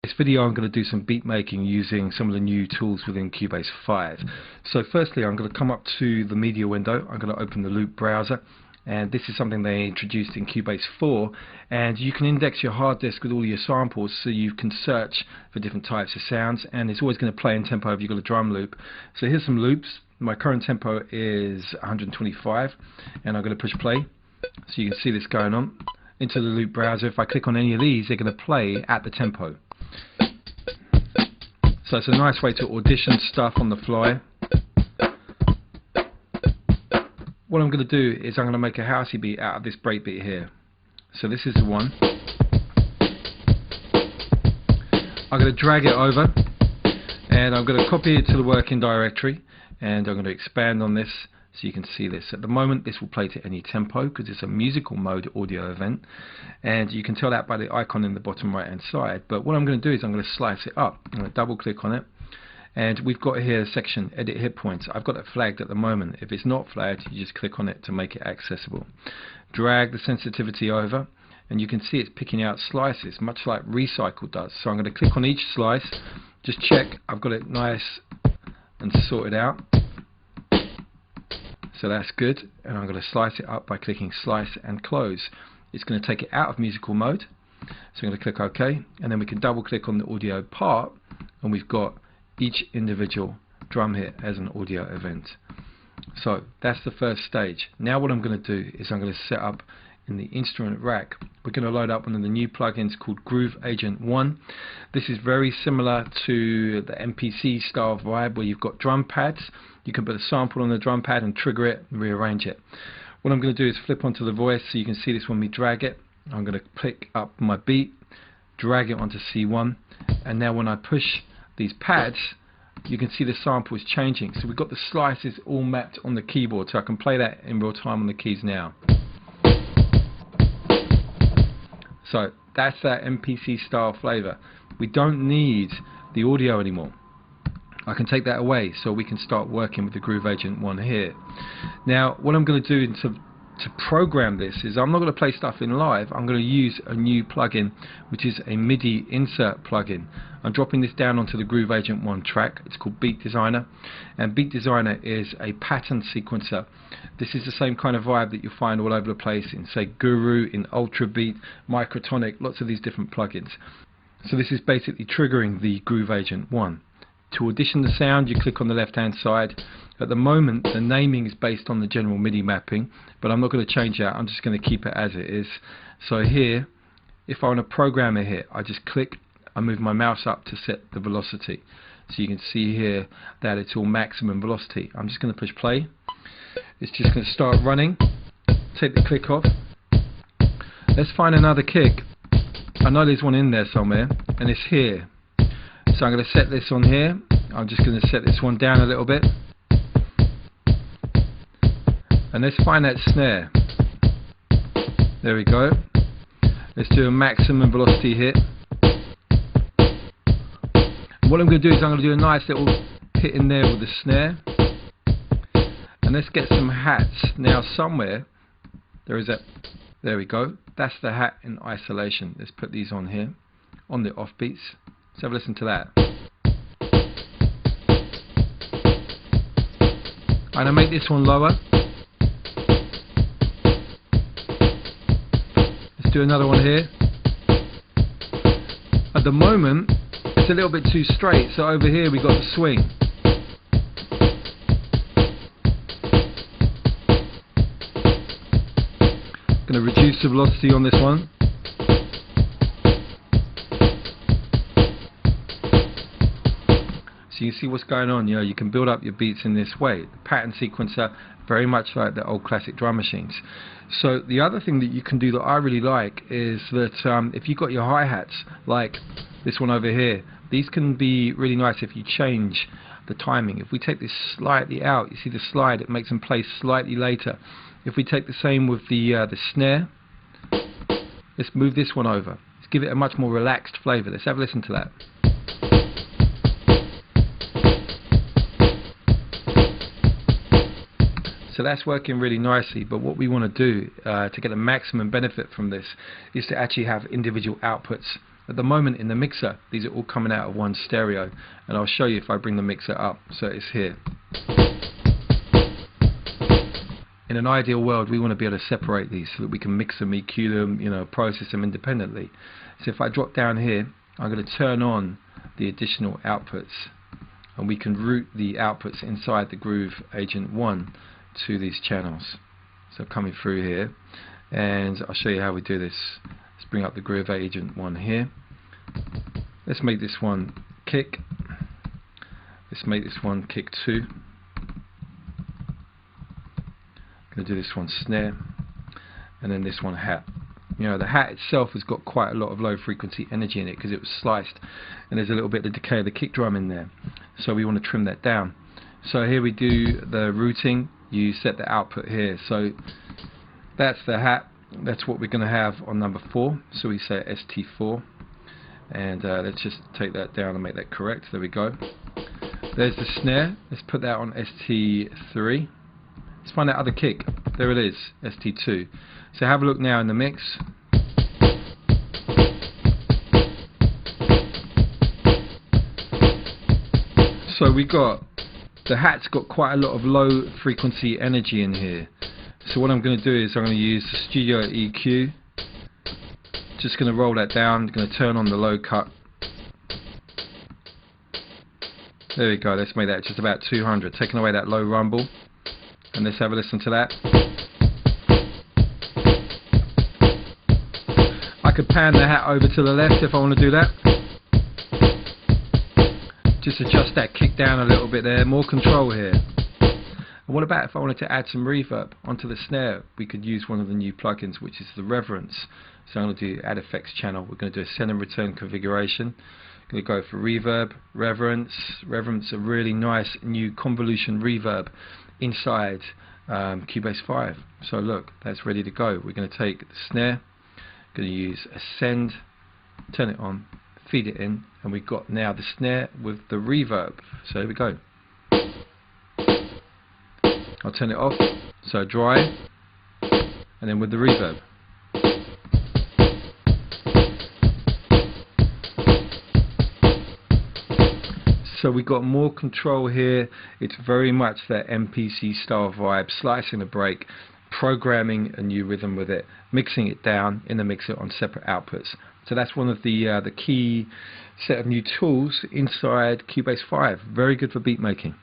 This video I'm going to do some beat making using some of the new tools within Cubase 5. So firstly I'm going to come up to the media window, I'm going to open the loop browser, and this is something they introduced in Cubase 4, and you can index your hard disk with all your samples so you can search for different types of sounds, and it's always going to play in tempo if you've got a drum loop. So here's some loops. My current tempo is 125 and I'm going to push play so you can see this going on into the loop browser. If I click on any of these, they're going to play at the tempo. So it's a nice way to audition stuff on the fly. What I'm going to do is I'm going to make a housey beat out of this breakbeat here. So this is the one. I'm going to drag it over and I'm going to copy it to the working directory, and I'm going to expand on this so you can see this. At the moment this will play to any tempo because it's a musical mode audio event, and you can tell that by the icon in the bottom right hand side. But what I'm going to do is I'm going to slice it up. I'm going to double click on it, and we've got here a section, edit hit points. I've got it flagged at the moment. If it's not flagged, you just click on it to make it accessible. Drag the sensitivity over and you can see it's picking out slices much like Recycle does. So I'm going to click on each slice, just check I've got it nice and sorted out. So that's good, and I'm going to slice it up by clicking slice and close. It's going to take it out of musical mode, so I'm going to click OK, and then we can double click on the audio part and we've got each individual drum hit as an audio event. So that's the first stage. Now what I'm going to do is I'm going to set up in the instrument rack, we're going to load up one of the new plugins called Groove Agent 1. This is very similar to the MPC style vibe where you've got drum pads. You can put a sample on the drum pad and trigger it and rearrange it. What I'm going to do is flip onto the voice so you can see this when we drag it. I'm going to pick up my beat, drag it onto C1, and now when I push these pads you can see the sample is changing. So we've got the slices all mapped on the keyboard, so I can play that in real time on the keys now. So that's that MPC style flavor. We don't need the audio anymore. I can take that away so we can start working with the Groove Agent 1 here. Now what I'm going to do to program this is I'm not going to play stuff in live. I'm going to use a new plugin which is a MIDI insert plugin. I'm dropping this down onto the Groove Agent 1 track. It's called Beat Designer, and Beat Designer is a pattern sequencer. This is the same kind of vibe that you'll find all over the place in, say, Guru, in Ultra Beat, Microtonic, lots of these different plugins. So this is basically triggering the Groove Agent 1. To audition the sound, you click on the left hand side. At the moment the naming is based on the general MIDI mapping, but I'm not going to change that. I'm just going to keep it as it is. So here, if I want to program a hit, I just click, I move my mouse up to set the velocity. So you can see here that it's all maximum velocity. I'm just going to push play. It's just going to start running. Take the click off. Let's find another kick. I know there's one in there somewhere, and it's here. So I'm going to set this on here. I'm just going to set this one down a little bit. And let's find that snare. There we go. Let's do a maximum velocity hit. And what I'm going to do is I'm going to do a nice little hit in there with the snare. And let's get some hats. Now somewhere there is a, there we go. That's the hat in isolation. Let's put these on here, on the offbeats. Let's have a listen to that. I'm going to make this one lower. Let's do another one here. At the moment it's a little bit too straight, so over here we got the swing. Going to reduce the velocity on this one. So you can see what's going on. You know, you can build up your beats in this way. The pattern sequencer, very much like the old classic drum machines. So the other thing that you can do that I really like is that if you've got your hi-hats, like this one over here, these can be really nice if you change the timing. If we take this slightly out, you see the slide, it makes them play slightly later. If we take the same with the snare, let's move this one over. Let's give it a much more relaxed flavor. Let's have a listen to that. So that's working really nicely, but what we want to do to get a maximum benefit from this is to actually have individual outputs At the moment in the mixer, these are all coming out of one stereo, and I'll show you if I bring the mixer up. So it's here. In an ideal world, we want to be able to separate these so that we can mix them, EQ them, you know, process them independently. So if I drop down here, I'm going to turn on the additional outputs, and we can route the outputs inside the Groove Agent 1 to these channels. So coming through here, and I'll show you how we do this. Let's bring up the Groove Agent 1 here. Let's make this one kick. Let's make this one kick 2. I'm going to do this one snare, and then this one hat. You know, the hat itself has got quite a lot of low frequency energy in it because it was sliced, and there's a little bit of decay of the kick drum in there, so we want to trim that down. So here we do the routing. You set the output here, so that's the hat. That's what we're going to have on number 4, so we say ST4, and let's just take that down and make that correct. There we go. There's the snare. Let's put that on ST3. Let's find that other kick. There it is, ST2. So have a look now in the mix. So we got, the hat's got quite a lot of low frequency energy in here. So what I'm going to do is I'm going to use the Studio EQ. Just going to roll that down. I'm going to turn on the low cut. There we go. Let's make that just about 200. Taking away that low rumble. And let's have a listen to that. I could pan the hat over to the left if I want to do that. Just adjust that kick down a little bit there. More control here. And what about if I wanted to add some reverb onto the snare? We could use one of the new plugins, which is the Reverence. So I'm going to do Add Effects channel. We're going to do a send and return configuration. Going to go for reverb, Reverence. Reverence, a really nice new convolution reverb inside Cubase 5. So look, that's ready to go. We're going to take the snare, going to use Ascend, turn it on, feed it in, and we've got now the snare with the reverb. So here we go. I'll turn it off, so dry, and then with the reverb. So we got more control here. It's very much that MPC style vibe, slicing a break, programming a new rhythm with it, mixing it down in the mixer on separate outputs. So that's one of the key set of new tools inside Cubase 5. Very good for beat making.